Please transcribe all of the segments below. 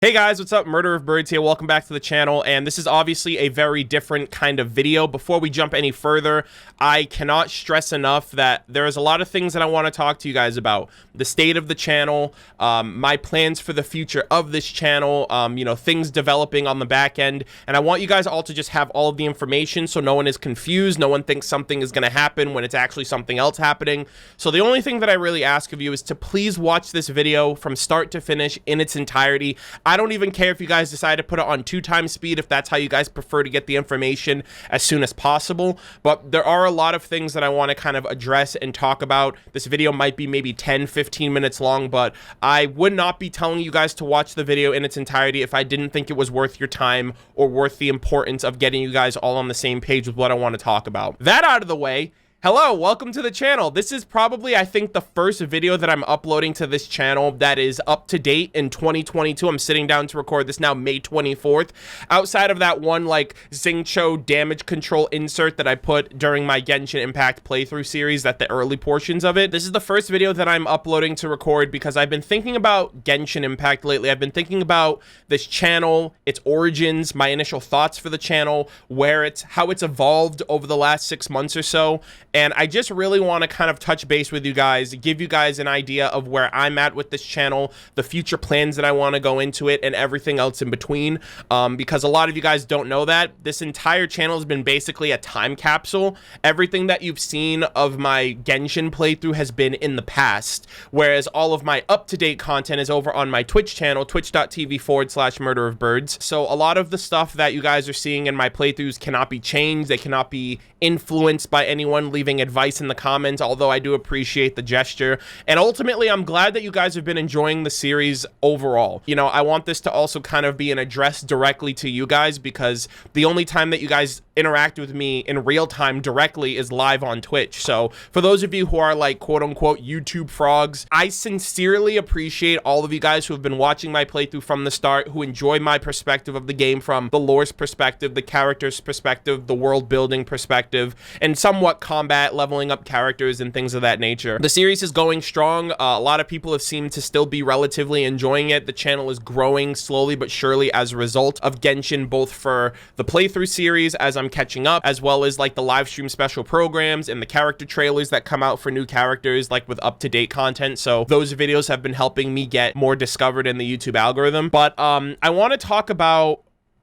Hey guys, what's up? MurderofBirds here. Welcome back to the channel, and this is obviously a very different kind of video. Before we jump any further, I cannot stress enough that there is a lot of things that I want to talk to you guys about. The state of the channel, my plans for the future of this channel, things developing on the back end, and I want you guys all to just have all of the information so no one is confused, no one thinks something is going to happen when it's actually something else happening. So the only thing that I really ask of you is to please watch this video from start to finish in its entirety. I don't even care if you guys decide to put it on 2x speed if that's how you guys prefer to get the information as soon as possible. But there are a lot of things that I want to kind of address and talk about. This video might be maybe 10-15 minutes long, but I would not be telling you guys to watch the video in its entirety if I didn't think it was worth your time or worth the importance of getting you guys all on the same page with what I want to talk about. That out of the way, hello, welcome to the channel. This is probably, I think, the first video that I'm uploading to this channel that is up to date in 2022. I'm sitting down to record this now May 24th. Outside of that one, Xingqiu damage control insert that I put during my Genshin Impact playthrough series, at the early portions of it. This is the first video that I'm uploading to record because I've been thinking about Genshin Impact lately. I've been thinking about this channel, its origins, my initial thoughts for the channel, how it's evolved over the last 6 months or so. And I just really want to kind of touch base with you guys, give you guys an idea of where I'm at with this channel, the future plans that I want to go into it, and everything else in between. Because a lot of you guys don't know that this entire channel has been basically a time capsule. Everything that you've seen of my Genshin playthrough has been in the past, whereas all of my up-to-date content is over on my Twitch channel, twitch.tv/MurderofBirds. So a lot of the stuff that you guys are seeing in my playthroughs cannot be changed. They cannot be influenced by anyone leaving advice in the comments, although I do appreciate the gesture. And ultimately, I'm glad that you guys have been enjoying the series overall. You know, I want this to also kind of be an address directly to you guys, because the only time that you guys interact with me in real time directly is live on Twitch. So for those of you who are like quote unquote YouTube frogs, I sincerely appreciate all of you guys who have been watching my playthrough from the start, who enjoy my perspective of the game from the lore's perspective, the character's perspective, the world building perspective, and somewhat combat, leveling up characters and things of that nature. The series is going strong. A lot of people have seemed to still be relatively enjoying it. The channel is growing slowly but surely as a result of Genshin, both for the playthrough series as I'm catching up, as well as like the live stream special programs and the character trailers that come out for new characters, like with up-to-date content. So those videos have been helping me get more discovered in the YouTube algorithm. But I want to talk about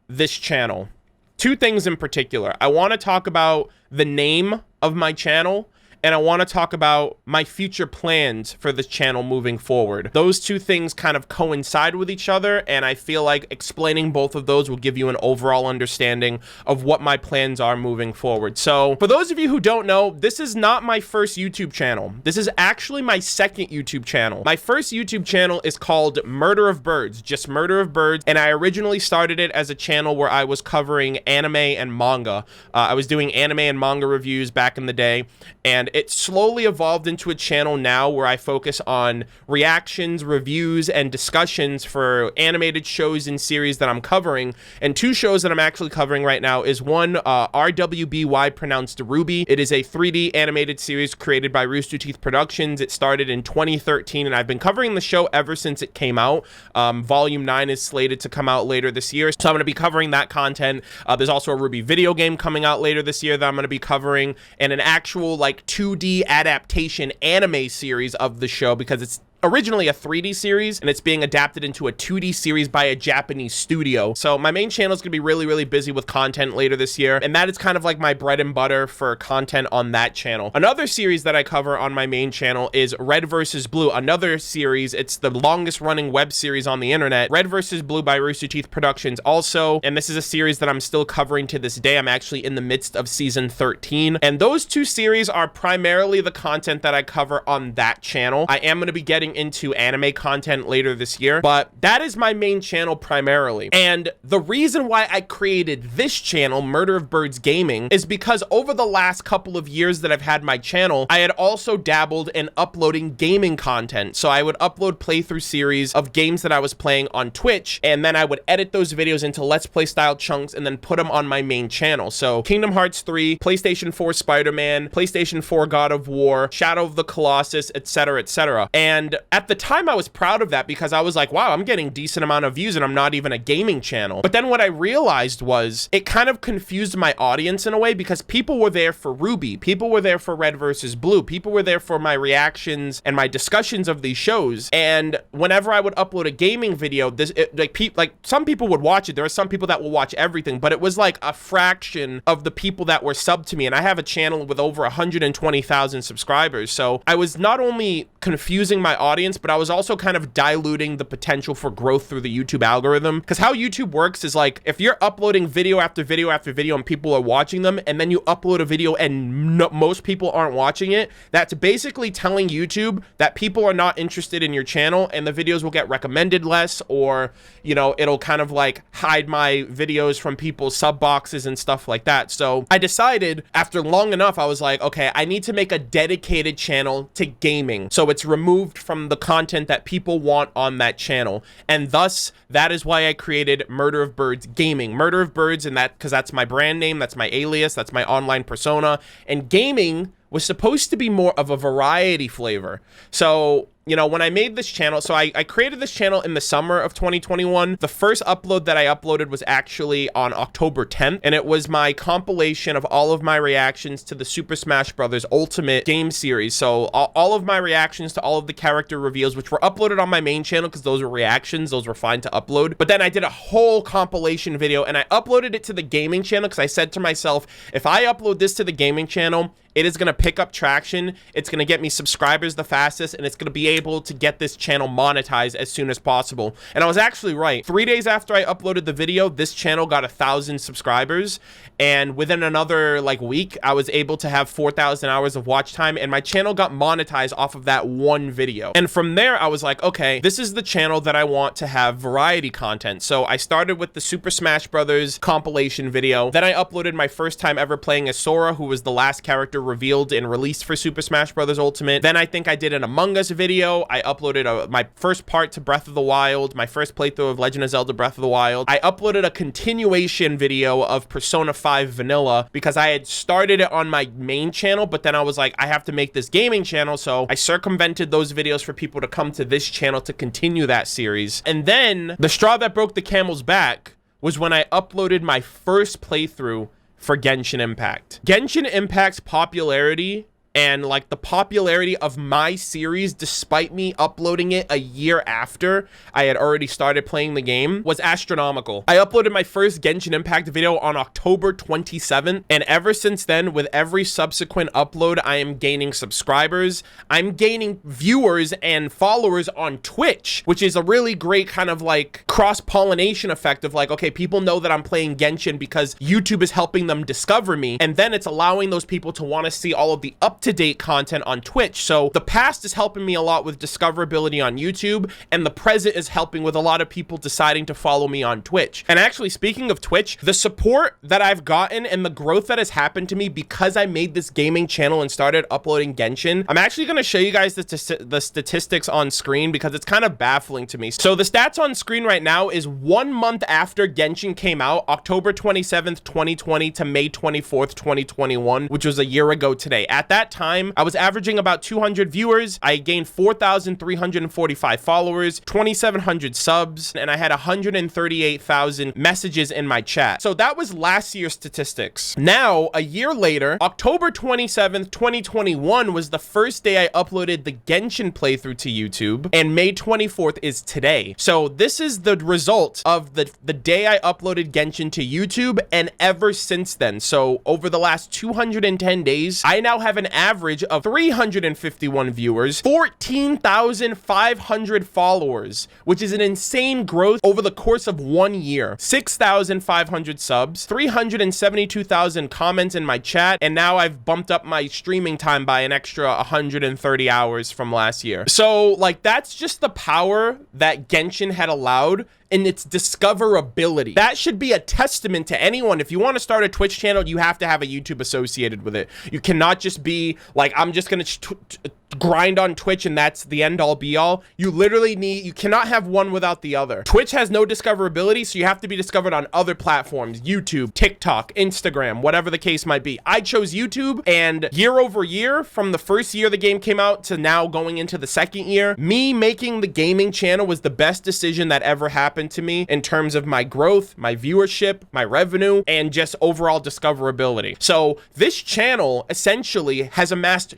this channel. Two things in particular. I want to talk about the name of my channel, and I want to talk about my future plans for this channel moving forward. Those two things kind of coincide with each other, and I feel like explaining both of those will give you an overall understanding of what my plans are moving forward. So for those of you who don't know, this is not my first YouTube channel. This is actually my second YouTube channel. My first YouTube channel is called MurderofBirds, just MurderofBirds, and I originally started it as a channel where I was covering anime and manga. I was doing anime and manga reviews back in the day, and it slowly evolved into a channel now where I focus on reactions, reviews, and discussions for animated shows and series that I'm covering. And two shows that I'm actually covering right now is one, RWBY, pronounced Ruby. It is a 3D animated series created by Rooster Teeth Productions. It started in 2013, and I've been covering the show ever since it came out. Volume 9 is slated to come out later this year, so I'm going to be covering that content. There's also a Ruby video game coming out later this year that I'm going to be covering, and an actual 2D adaptation anime series of the show, because it's originally a 3D series and it's being adapted into a 2D series by a Japanese studio. So my main channel is going to be really busy with content later this year, and that is kind of like my bread and butter for content on that channel. Another series that I cover on my main channel is Red vs. Blue, another series. It's the longest running web series on the internet. Red vs. Blue by Rooster Teeth Productions also, and this is a series that I'm still covering to this day. I'm actually in the midst of season 13, and those two series are primarily the content that I cover on that channel. I am going to be getting into anime content later this year, but that is my main channel primarily. And the reason why I created this channel, MurderofBirds Gaming, is because over the last couple of years that I've had my channel, I had also dabbled in uploading gaming content. So I would upload playthrough series of games that I was playing on Twitch, and then I would edit those videos into Let's Play style chunks and then put them on my main channel. So Kingdom Hearts 3, PlayStation 4 Spider-Man, PlayStation 4 God of War, Shadow of the Colossus, etc., etc. And And at the time I was proud of that because I was like, wow, I'm getting decent amount of views and I'm not even a gaming channel. But then what I realized was it kind of confused my audience in a way because people were there for Ruby, people were there for Red versus Blue, people were there for my reactions and my discussions of these shows. And whenever I would upload a gaming video, some people would watch it. There are some people that will watch everything, but it was like a fraction of the people that were subbed to me. And I have a channel with over 120,000 subscribers. So I was not only confusing my audience, but I was also kind of diluting the potential for growth through the YouTube algorithm. Because how YouTube works is like, if you're uploading video after video after video and people are watching them, and then you upload a video and most people aren't watching it, that's basically telling YouTube that people are not interested in your channel and the videos will get recommended less, or, you know, it'll kind of like hide my videos from people's sub boxes and stuff like that. So I decided after long enough, I was like, okay, I need to make a dedicated channel to gaming. So it's removed from the content that people want on that channel. And thus, that is why I created Murder of Birds Gaming. Murder of Birds, and that because that's my brand name, that's my alias, that's my online persona. And gaming was supposed to be more of a variety flavor. So, you know, when I made this channel, so I created this channel in the summer of 2021. The first upload that I uploaded was actually on October 10th, and it was my compilation of all of my reactions to the Super Smash Bros. Ultimate game series. So all of my reactions to all of the character reveals, which were uploaded on my main channel because those were reactions, those were fine to upload. But then I did a whole compilation video and I uploaded it to the gaming channel because I said to myself, if I upload this to the gaming channel, it is going to pick up traction, it's going to get me subscribers the fastest, and it's going to be able to get this channel monetized as soon as possible. And I was actually right. 3 days after I uploaded the video, this channel got 1,000 subscribers, and within another like week, I was able to have 4,000 hours of watch time, and my channel got monetized off of that one video. And from there, I was like, okay, this is the channel that I want to have variety content. So I started with the Super Smash Bros. Compilation video. Then I uploaded my first time ever playing as Sora, who was the last character revealed and released for Super Smash Bros. Ultimate. Then I think I did an Among Us video. I uploaded my first part to Breath of the Wild, my first playthrough of Legend of Zelda Breath of the Wild. I uploaded a continuation video of Persona 5 Vanilla because I had started it on my main channel, but then I was like, I have to make this gaming channel, so I circumvented those videos for people to come to this channel to continue that series. And then the straw that broke the camel's back was when I uploaded my first playthrough for Genshin Impact. Genshin Impact's popularity and like the popularity of my series, despite me uploading it a year after I had already started playing the game, was astronomical. I uploaded my first Genshin Impact video on October 27th, and ever since then, with every subsequent upload, I am gaining subscribers, I'm gaining viewers and followers on Twitch, which is a really great kind of like cross-pollination effect of like, okay, people know that I'm playing Genshin because YouTube is helping them discover me, and then it's allowing those people to want to see all of the up-to-date content on Twitch. So the past is helping me a lot with discoverability on YouTube, and the present is helping with a lot of people deciding to follow me on Twitch. And actually, speaking of Twitch, the support that I've gotten and the growth that has happened to me because I made this gaming channel and started uploading Genshin, I'm actually going to show you guys the statistics on screen because it's kind of baffling to me. So the stats on screen right now is 1 month after Genshin came out, October 27th, 2020 to May 24th, 2021, which was a year ago today. At that time, I was averaging about 200 viewers. I gained 4,345 followers, 2,700 subs, and I had 138,000 messages in my chat. So that was last year's statistics. Now, a year later, October 27th, 2021 was the first day I uploaded the Genshin playthrough to YouTube, and May 24th is today. So this is the result of the day I uploaded Genshin to YouTube, and ever since then. So over the last 210 days, I now have an average of 351 viewers, 14,500 followers, which is an insane growth over the course of 1 year, 6,500 subs, 372,000 comments in my chat, and now I've bumped up my streaming time by an extra 130 hours from last year. So like, that's just the power that Genshin had allowed in its discoverability. That should be a testament to anyone. If you want to start a Twitch channel, you have to have a YouTube associated with it. You cannot just be like, I'm just gonna grind on Twitch and that's the end all be all. You literally you cannot have one without the other. Twitch has no discoverability, so you have to be discovered on other platforms, YouTube, TikTok, Instagram, whatever the case might be. I chose YouTube, and year over year, from the first year the game came out to now going into the second year, me making the gaming channel was the best decision that ever happened to me in terms of my growth, my viewership, my revenue, and just overall discoverability. So this channel essentially has amassed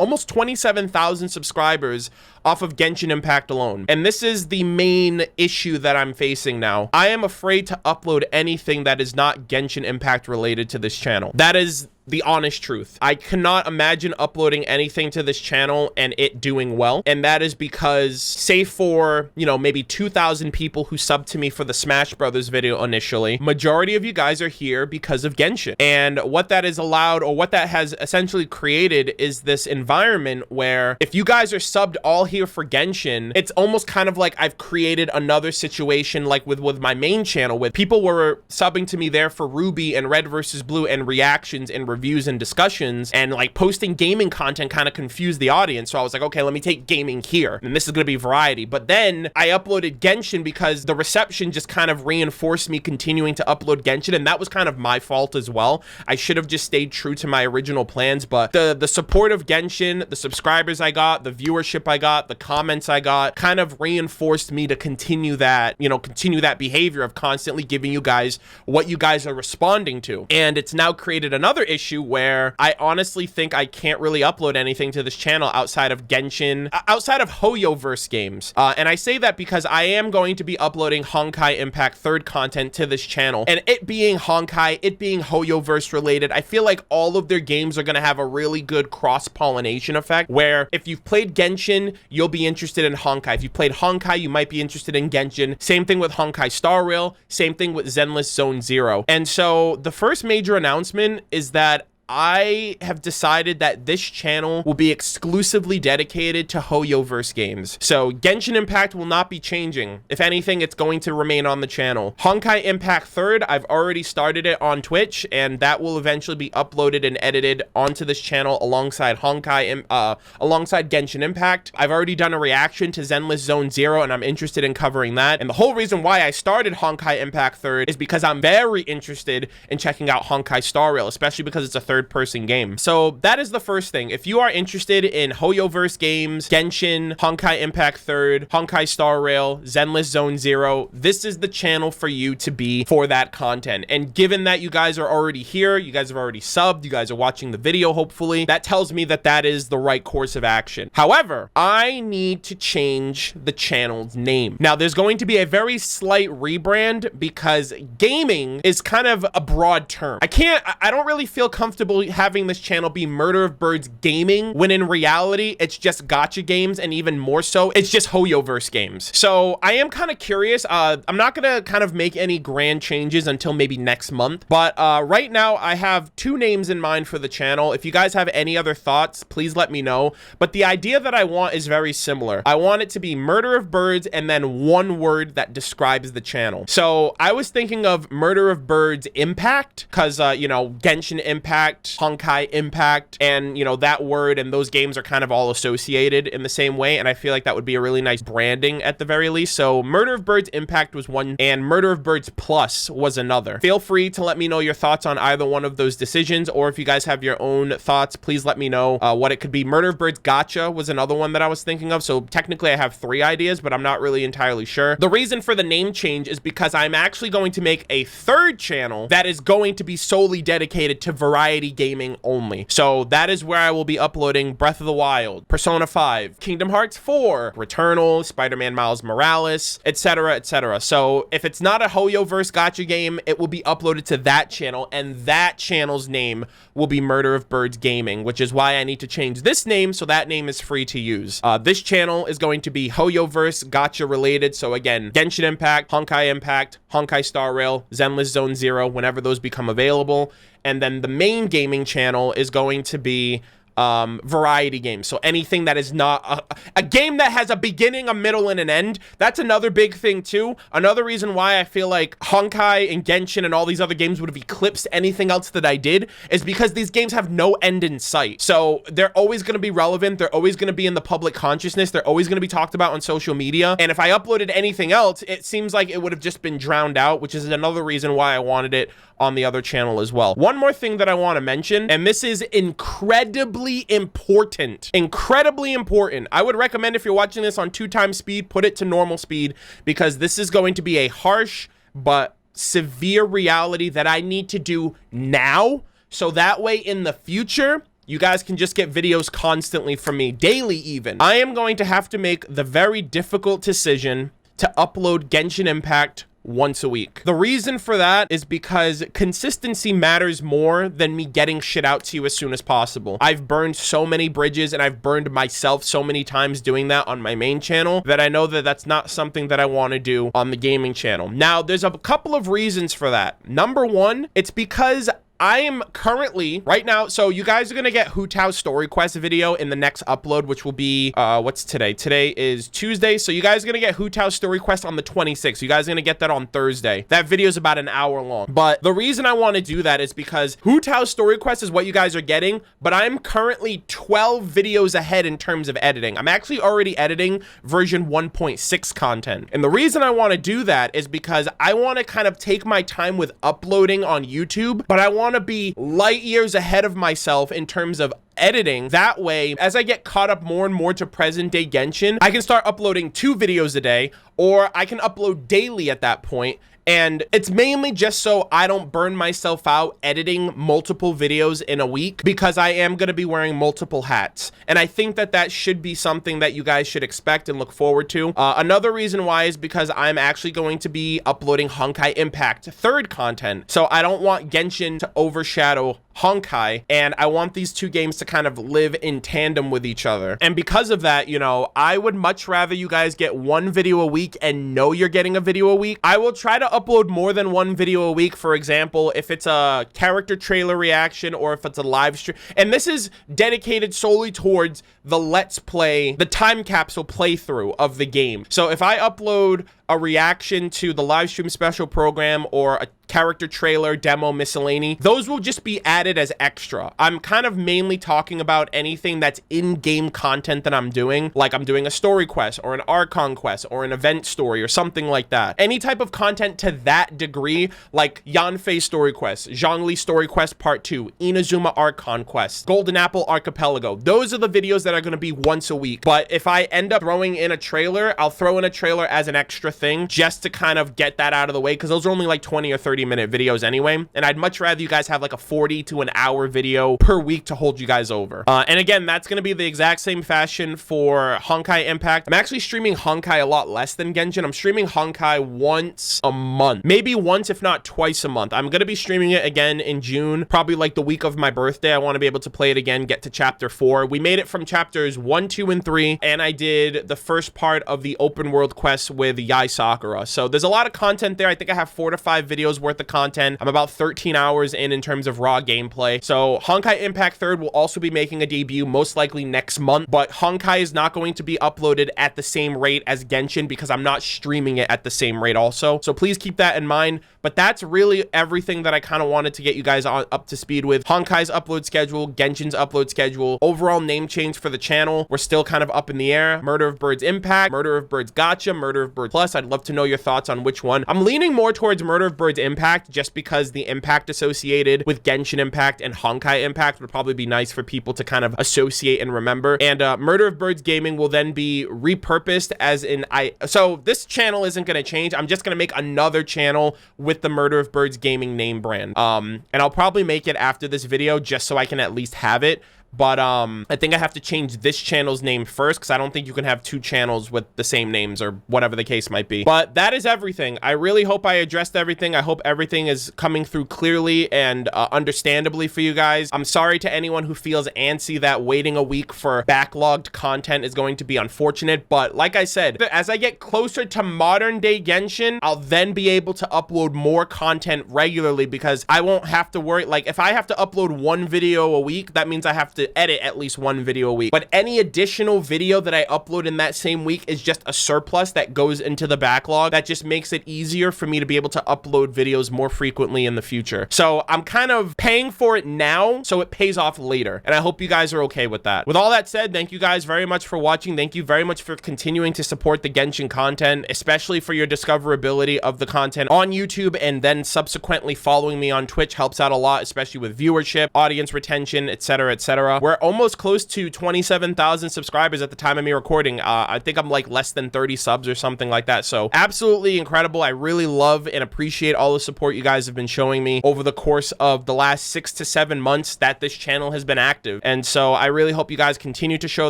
almost 27,000 subscribers off of Genshin Impact alone. And this is the main issue that I'm facing now. I am afraid to upload anything that is not Genshin Impact related to this channel. That is the honest truth. I cannot imagine uploading anything to this channel and it doing well. And that is because, save for, you know, maybe 2,000 people who subbed to me for the Smash Brothers video initially, majority of you guys are here because of Genshin. And what that is allowed, or what that has essentially created, is this environment where if you guys are subbed all here for Genshin, it's almost kind of like I've created another situation like with my main channel, with people were subbing to me there for Ruby and Red versus Blue and reactions and reviews and discussions, and like posting gaming content kind of confused the audience. So I was like, okay, let me take gaming here, and this is gonna be variety. But then I uploaded Genshin because the reception just kind of reinforced me continuing to upload Genshin, and that was kind of my fault as well. I should have just stayed true to my original plans, but the support of Genshin, the subscribers I got, the viewership I got, the comments I got, kind of reinforced me to continue that, you know, continue that behavior of constantly giving you guys what you guys are responding to. And it's now created another issue where I honestly think I can't really upload anything to this channel outside of Genshin, outside of Hoyoverse games. And I say that because I am going to be uploading Honkai Impact 3rd content to this channel. And it being Honkai, it being Hoyoverse related, I feel like all of their games are going to have a really good cross-pollination effect, where if you've played Genshin, you'll be interested in Honkai. If you played Honkai, you might be interested in Genshin. Same thing with Honkai Star Rail, same thing with Zenless Zone Zero. And so the first major announcement is that I have decided that this channel will be exclusively dedicated to Hoyoverse games. So Genshin Impact will not be changing. If anything, it's going to remain on the channel. Honkai Impact 3rd, I've already started it on Twitch, and that will eventually be uploaded and edited onto this channel alongside alongside Genshin Impact. I've already done a reaction to Zenless Zone Zero, and I'm interested in covering that. And the whole reason why I started Honkai Impact 3rd is because I'm very interested in checking out Honkai Star Rail, especially because it's a third-person game. So that is the first thing. If you are interested in Hoyoverse games, Genshin, Honkai Impact 3rd, Honkai Star Rail, Zenless Zone Zero, this is the channel for you to be for that content. And given that you guys are already here, you guys have already subbed, you guys are watching the video, hopefully, that tells me that that is the right course of action. However, I need to change the channel's name. Now, there's going to be a very slight rebrand because gaming is kind of a broad term. I don't really feel comfortable having this channel be MurderofBirds Gaming, when in reality, it's just gacha games, and even more so, it's just Hoyoverse games. So I am kind of curious. I'm not gonna kind of make any grand changes until maybe next month, but right now I have 2 names in mind for the channel. If you guys have any other thoughts, please let me know. But the idea that I want is very similar. I want it to be MurderofBirds and then one word that describes the channel. So I was thinking of MurderofBirds Impact, because you know, Genshin Impact, Honkai Impact, and you know, that word and those games are kind of all associated in the same way, and I feel like that would be a really nice branding at the very least. So MurderofBirds Impact was one, and MurderofBirds Plus was another. Feel free to let me know your thoughts on either one of those decisions, or if you guys have your own thoughts, please let me know what it could be. MurderofBirds Gotcha was another one that I was thinking of. So technically I have 3 ideas, but I'm not really entirely sure. The reason for the name change is because I'm actually going to make a 3rd channel that is going to be solely dedicated to variety gaming only. So that is where I will be uploading Breath of the Wild, Persona 5, Kingdom Hearts 4, Returnal, Spider-Man Miles Morales, etc., etc. So if it's not a Hoyoverse gacha game, it will be uploaded to that channel, and that channel's name will be MurderofBirds Gaming, which is why I need to change this name so that name is free to use. This channel is going to be Hoyoverse gacha related. So again, Genshin Impact, Honkai Star Rail, Zenless Zone Zero, whenever those become available. And then the main gaming channel is going to be variety games. So anything that is not a game that has a beginning, a middle, and an end. That's another big thing too. Another reason why I feel like Honkai and Genshin and all these other games would have eclipsed anything else that I did is because these games have no end in sight. So they're always going to be relevant. They're always going to be in the public consciousness. They're always going to be talked about on social media. And if I uploaded anything else, it seems like it would have just been drowned out, which is another reason why I wanted it on the other channel as well. One more thing that I want to mention, and this is incredibly important. Incredibly important. I would recommend if you're watching this on 2x speed, put it to normal speed, because this is going to be a harsh but severe reality that I need to do now, so that way in the future, you guys can just get videos constantly from me, daily even. I am going to have to make the very difficult decision to upload Genshin Impact once a week. The reason for that is because consistency matters more than me getting shit out to you as soon as possible. I've burned so many bridges and I've burned myself so many times doing that on my main channel that I know that that's not something that I want to do on the gaming channel. Now, there's a couple of reasons for that. Number one, it's because I am currently right now, so you guys are going to get Hu Tao's story quest video in the next upload, which will be, what's today? Today is Tuesday. So you guys are going to get Hu Tao's story quest on the 26th. You guys are going to get that on Thursday. That video is about an hour long. But the reason I want to do that is because Hu Tao's story quest is what you guys are getting, but I'm currently 12 videos ahead in terms of editing. I'm actually already editing version 1.6 content. And the reason I want to do that is because I want to kind of take my time with uploading on YouTube, but I want to be light years ahead of myself in terms of editing. That way, as I get caught up more and more to present day Genshin, I can start uploading 2 videos a day, or I can upload daily at that point. And it's mainly just so I don't burn myself out editing multiple videos in a week, because I am going to be wearing multiple hats. And I think that that should be something that you guys should expect and look forward to. Another reason why is because I'm actually going to be uploading Honkai Impact 3rd content. So I don't want Genshin to overshadow Honkai, and I want these two games to kind of live in tandem with each other. And because of that, you know, I would much rather you guys get 1 video a week and know you're getting a video a week. I will try to upload more than 1 video a week. For example, if it's a character trailer reaction or if it's a live stream, and this is dedicated solely towards the Let's Play, the time capsule playthrough of the game. So if I upload a reaction to the live stream special program or a character trailer, demo, miscellany, those will just be added as extra. I'm kind of mainly talking about anything that's in-game content that I'm doing, like I'm doing a story quest or an Archon quest or an event story or something like that. Any type of content to that degree, like Yanfei's story quest, Zhongli story quest part 2, Inazuma Archon quest, Golden Apple Archipelago. Those are the videos that are going to be once a week. But if I end up throwing in a trailer, I'll throw in a trailer as an extra thing just to kind of get that out of the way, because those are only like 20 or 30-minute videos anyway, and I'd much rather you guys have like a 40 to an hour video per week to hold you guys over. And again, that's going to be the exact same fashion for Honkai Impact. I'm actually streaming Honkai a lot less than Genshin. I'm streaming Honkai once a month, maybe once if not twice a month. I'm going to be streaming it again in June, probably like the week of my birthday. I want to be able to play it again, get to chapter 4. We made it from chapters 1, 2, and 3, and I did the first part of the open world quest with Yai Sakura. So there's a lot of content there. I think I have 4 to 5 videos worth of content. I'm about 13 hours in terms of raw gameplay. So Honkai Impact 3rd will also be making a debut most likely next month, but Honkai is not going to be uploaded at the same rate as Genshin because I'm not streaming it at the same rate also. So please keep that in mind. But that's really everything that I kind of wanted to get you guys up to speed with. Honkai's upload schedule, Genshin's upload schedule, overall name change for the channel. We're still kind of up in the air. Murder of Birds Impact, Murder of Birds Gotcha, Murder of Birds Plus. I'd love to know your thoughts on which one. I'm leaning more towards Murder of Birds Impact just because the impact associated with Genshin Impact and Honkai Impact would probably be nice for people to kind of associate and remember. And Murder of Birds Gaming will then be repurposed as in so this channel isn't going to change. I'm just going to make another channel with the Murder of Birds Gaming name brand. And I'll probably make it after this video just so I can at least have it. But I think I have to change this channel's name first because I don't think you can have 2 channels with the same names or whatever the case might be. But that is everything. I really hope I addressed everything. I hope everything is coming through clearly and understandably for you guys. I'm sorry to anyone who feels antsy that waiting a week for backlogged content is going to be unfortunate. But like I said, as I get closer to modern day Genshin, I'll then be able to upload more content regularly because I won't have to worry. Like if I have to upload 1 video a week, that means I have to to edit at least one video a week. But any additional video that I upload in that same week is just a surplus that goes into the backlog that just makes it easier for me to be able to upload videos more frequently in the future. So I'm kind of paying for it now so it pays off later, and I hope you guys are okay with that. With all that said, thank you guys very much for watching. Thank you very much for continuing to support the Genshin content, especially for your discoverability of the content on YouTube, and then subsequently following me on Twitch helps out a lot, especially with viewership, audience retention, etc., etc. We're almost close to 27,000 subscribers at the time of me recording. I think I'm like less than 30 subs or something like that. So absolutely incredible. I really love and appreciate all the support you guys have been showing me over the course of the last 6 to 7 months that this channel has been active. And so I really hope you guys continue to show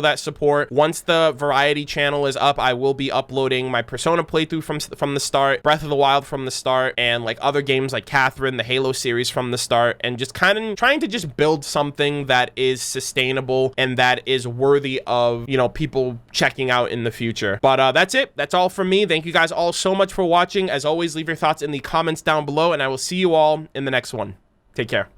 that support. Once the variety channel is up, I will be uploading my Persona playthrough from the start, Breath of the Wild from the start, and like other games like Catherine, the Halo series from the start, and just kind of trying to just build something that is sustainable and that is worthy of, you know, people checking out in the future. But that's it. That's all from me. Thank you guys all so much for watching. As always, leave your thoughts in the comments down below, and I will see you all in the next one. Take care.